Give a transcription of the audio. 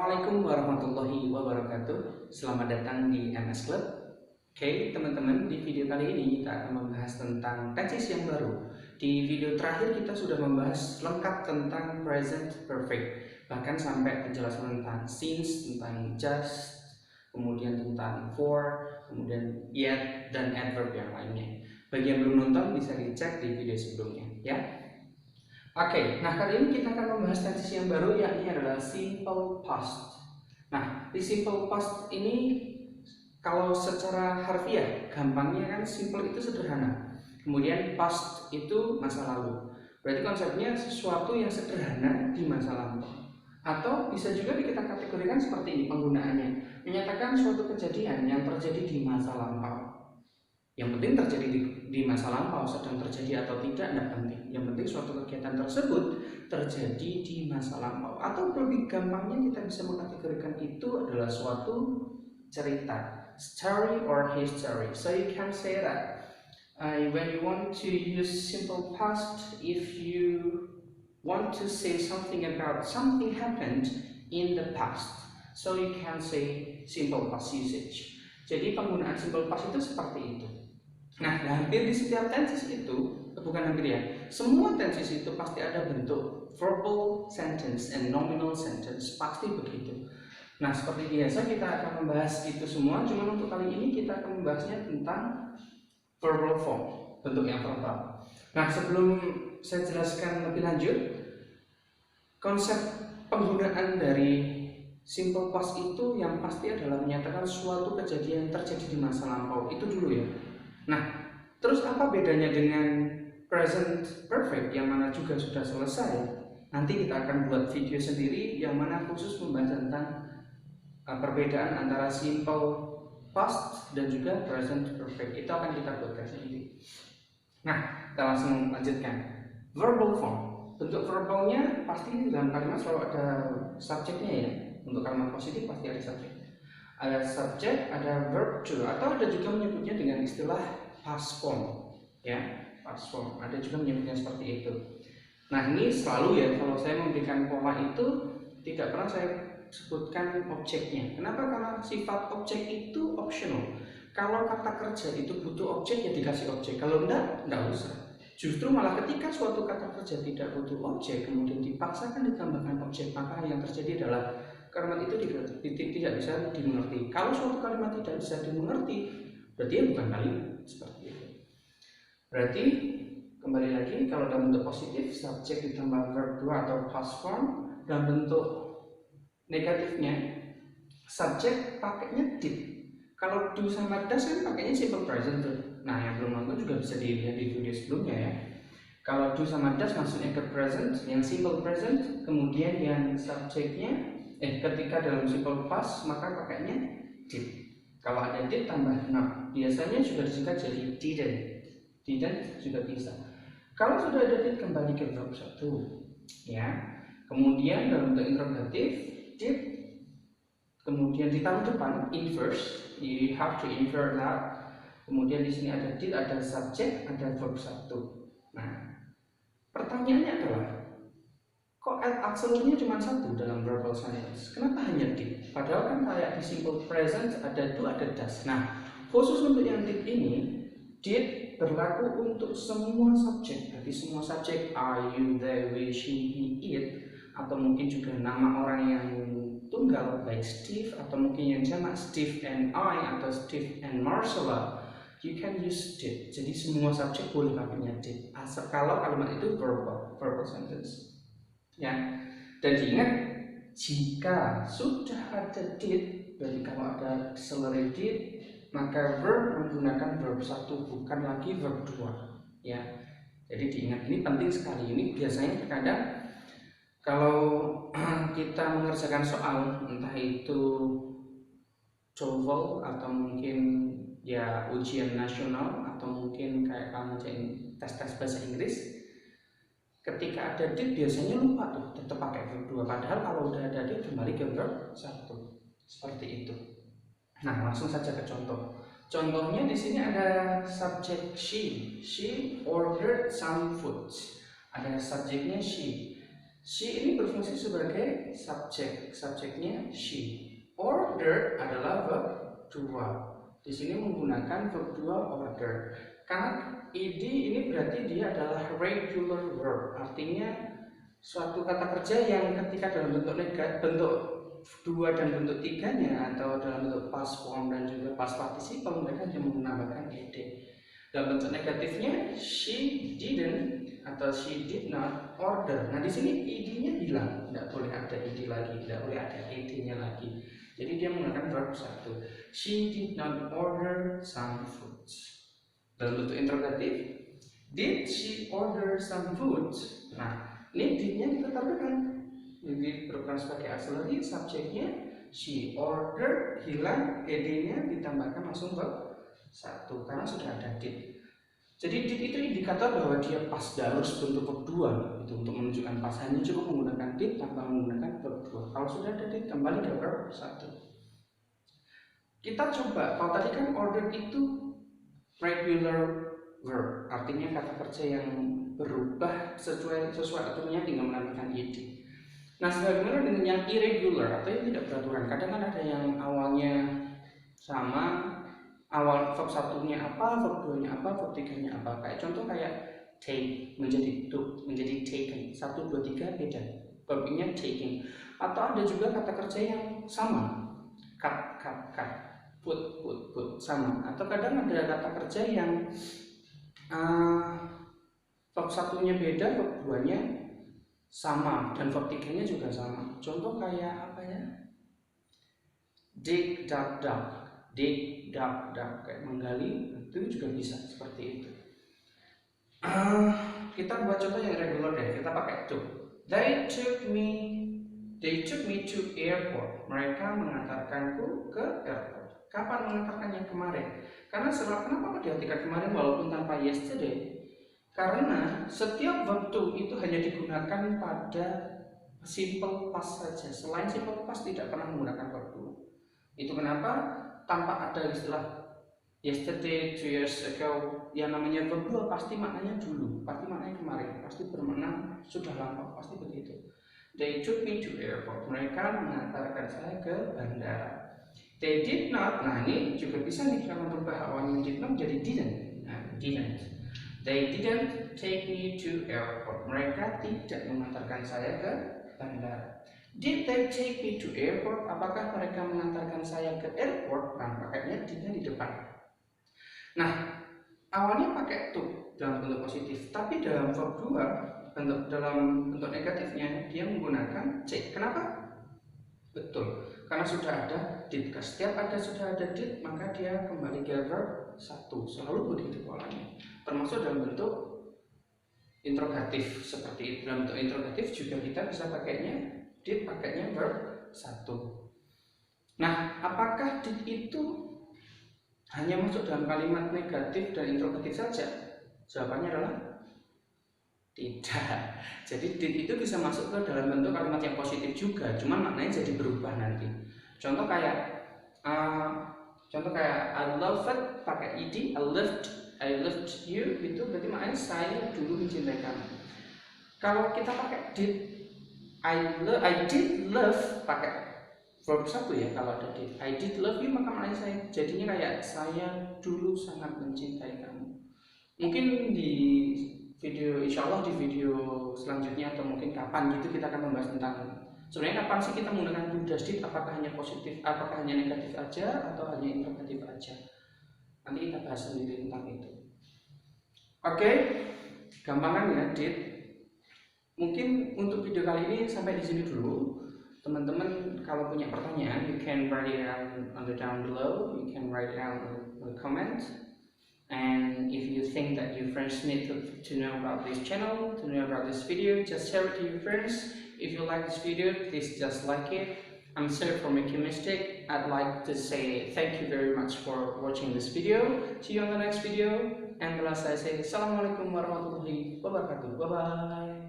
Assalamualaikum warahmatullahi wabarakatuh. Selamat datang di MS Club. Oke, teman-teman, di video kali ini kita akan membahas tentang tenses yang baru. Di video terakhir kita sudah membahas lengkap tentang present perfect, bahkan sampai penjelasan tentang since, tentang just, kemudian tentang for, kemudian yet, dan adverb yang lainnya. Bagi yang belum nonton bisa dicek di video sebelumnya ya. Oke, nah kali ini kita akan membahas tenses yang baru, yakni adalah simple past. Nah, di simple past ini kalau secara harfiah, gampangnya kan simple itu sederhana. Kemudian past itu masa lalu. Berarti konsepnya sesuatu yang sederhana di masa lampau. Atau bisa juga kita kategorikan seperti ini penggunaannya. Menyatakan suatu kejadian yang terjadi di masa lampau. Yang penting terjadi di masa lampau, sedang terjadi atau tidak penting. Yang penting suatu kegiatan tersebut terjadi di masa lampau. Atau lebih gampangnya kita bisa mengkategorikan itu adalah suatu cerita, story or history. So you can say that when you want to use simple past, if you want to say something about something happened in the past, so you can say simple past usage. Jadi penggunaan simple past itu seperti itu. Nah, hampir di setiap tenses itu, bukan hampir ya, semua tenses itu pasti ada bentuk verbal sentence and nominal sentence, pasti begitu. Nah, seperti biasa kita akan membahas itu semua, cuma untuk kali ini kita akan membahasnya tentang verbal form, bentuk yang verbal. Nah, sebelum saya jelaskan lebih lanjut, konsep penggunaan dari simple past itu yang pasti adalah menyatakan suatu kejadian terjadi di masa lampau, itu dulu ya. Nah, terus apa bedanya dengan present perfect yang mana juga sudah selesai? Nanti kita akan buat video sendiri yang mana khusus membahas tentang perbedaan antara simple past dan juga present perfect. Itu akan kita buatkan sendiri. Nah, kita langsung lanjutkan. Verbal form. Bentuk verbalnya pasti dalam kalimat selalu ada subjeknya ya. Untuk kalimat positif pasti ada subjek. Ada subjek, ada verb to, atau ada juga menyebutnya dengan istilah past form ya, past form. Ada juga menyebutnya seperti itu. Nah, ini selalu ya, kalau saya memberikan pola itu tidak pernah saya sebutkan objeknya. Kenapa? Karena sifat objek itu optional. Kalau kata kerja itu butuh objek ya dikasih objek, kalau enggak usah. Justru malah ketika suatu kata kerja tidak butuh objek kemudian dipaksakan ditambahkan objek, maka yang terjadi adalah kalimat itu tidak bisa dimengerti. Kalau suatu kalimat tidak bisa dimengerti, berarti ya bukan kalimat, seperti itu. Berarti kembali lagi, kalau dalam bentuk positif subjek ditambah verb 2 atau past form. Dalam bentuk negatifnya subjek pakainya did. Kalau do sama does kan pakainya simple present tuh. Nah, yang belum nonton juga bisa dilihat di video sebelumnya ya. Kalau do sama does maksudnya ke present, yang simple present, kemudian yang subjeknya ketika dalam simple past maka pakainya did. Kalau ada did tambah not, biasanya juga disingkat jadi didn't juga bisa. Kalau sudah ada did kembali ke verb 1 ya. Kemudian dalam bentuk interrogatif did, kemudian ditaruh depan inverse, you have to invert that. Kemudian di sini ada did, ada subjek, ada verb 1. Nah, pertanyaannya adalah kok akselnya cuma satu dalam verbal sentence? Kenapa hanya did? Padahal kan kayak di simple present ada do, ada does. Nah, khusus untuk yang did ini, did berlaku untuk semua subjek. Berarti semua subjek are, you, they, we, she, he, it, atau mungkin juga nama orang yang tunggal baik Steve, atau mungkin yang jamak Steve and I, atau Steve and Marcella. You can use did. Jadi semua subjek boleh pakainya did. Asal kalau kalimat itu verbal sentence. Ya, dan diingat jika sudah ada did, berarti kalau ada auxiliary did maka verb menggunakan verb 1 bukan lagi verb 2 ya. Jadi diingat, ini penting sekali. Ini biasanya terkadang kalau kita mengerjakan soal entah itu TOEFL atau mungkin ya ujian nasional atau mungkin kayak kamu tes bahasa Inggris, ketika ada did biasanya lupa tuh tetap pakai verb 2, padahal kalau udah ada did kembali ke verb 1 seperti itu. Nah, langsung saja ke contoh. Contohnya di sini ada subjek she ordered some food. Ada subjeknya she. She ini berfungsi sebagai subjek, subjeknya she. Ordered adalah verb 2. Di sini menggunakan verb 2 order. Karena ed ini berarti dia adalah regular verb, artinya suatu kata kerja yang ketika dalam bentuk negatif, bentuk 2 dan bentuk 3-nya atau dalam bentuk past form dan juga past participle, mereka hanya menambahkan ed. Dalam bentuk negatifnya she didn't atau she did not order. Nah di sini id-nya hilang, tidak boleh ada id lagi, tidak boleh ada ed-nya lagi. Jadi dia menggunakan verb 1. She did not order some fruits. Dalam bentuk interrogatif, did she order some food? Nah ini did-nya kita tambahkan, jadi berperan sebagai auxiliary, subjeknya she ordered hilang, ed-nya ditambahkan langsung verb 1 karena sudah ada did. Jadi did itu indikator bahwa dia pas harus bentuk verb 2 itu untuk menunjukkan pas, hanya cukup menggunakan did tanpa menggunakan verb 2. Kalau sudah ada did kembali ke verb 1. Kita coba, kalau tadi kan ordered itu regular verb, artinya kata kerja yang berubah sesuai aturannya tinggal menambahkan ed. Nah sebagaimana dengan yang irregular atau yang tidak beraturan, kadang kan ada yang awalnya sama, awal verb 1-nya apa, verb 2-nya apa, verb 3-nya apa. Kayak contoh kayak take menjadi took, menjadi taken. 1, 2, 3 beda, verbnya taking. Atau ada juga kata kerja yang sama, cut, put sama. Atau kadang ada kata kerja yang verb 1-nya beda, verb 2-nya sama, dan verb 3-nya juga sama. Contoh kayak apa ya? Dig, duck, kayak menggali, itu juga bisa seperti itu. Kita buat contoh yang regular deh, kita pakai took. They took me to airport. Mereka mengantarkanku ke airport. Kapan mengantarkannya? Kemarin. Karena kenapa diartikan kemarin walaupun tanpa yesterday? Karena setiap verb to itu hanya digunakan pada simple past saja. Selain simple past tidak pernah menggunakan verb to. Itu kenapa tanpa ada istilah yesterday, 2 years ago, yang namanya verb 2 pasti maknanya dulu, pasti maknanya kemarin, pasti bermakna sudah lama, pasti begitu. They took me to airport. Mereka mengantarkan saya ke bandara. They did not. Nah ini juga bisa nih karena berubah awalnya did not jadi didn't. Nah, didn't. They didn't take me to airport. Mereka tidak mengantarkan saya ke bandara. Did they take me to airport? Apakah mereka mengantarkan saya ke airport? Nah, pakainya didnya di depan. Nah, awalnya pakai to dalam bentuk positif, tapi dalam verb 2 dalam bentuk negatifnya dia menggunakan C. Kenapa? Betul, karena sudah ada did. Setiap sudah ada did, maka dia kembali ke verb 1. Selalu begitu polanya. Termasuk dalam bentuk interrogatif seperti itu. Dalam bentuk interrogatif juga kita bisa pakainya did, pakainya verb 1. Nah, apakah did itu hanya masuk dalam kalimat negatif dan interrogatif saja? Jawabannya adalah tidak. Jadi did itu bisa masuk ke dalam bentuk kalimat yang positif juga, cuman maknanya jadi berubah nanti. Contoh kayak I loved pakai ed, I loved you, itu berarti maknanya saya dulu mencintai kamu. Kalau kita pakai did, I did love pakai verb 1 ya, kalau ada did, I did love you, maka maknanya saya jadinya kayak saya dulu sangat mencintai kamu. Mungkin di video, insya Allah di video selanjutnya atau mungkin kapan gitu kita akan membahas tentang sebenarnya kapan sih kita menggunakan do does did, apakah hanya positif, apakah hanya negatif aja atau hanya interrogatif aja. Nanti kita bahas sendiri tentang itu. Oke, gampangan ya did. Mungkin untuk video kali ini sampai di sini dulu. Teman-teman kalau punya pertanyaan, you can write it down below. You can write it down in the comment. And if you think that your friends need to know about this channel, to know about this video, just share it to your friends. If you like this video, please just like it. I'm sorry for making a mistake. I'd like to say thank you very much for watching this video. See you on the next video. And last I say, Assalamualaikum warahmatullahi wabarakatuh. Bye bye.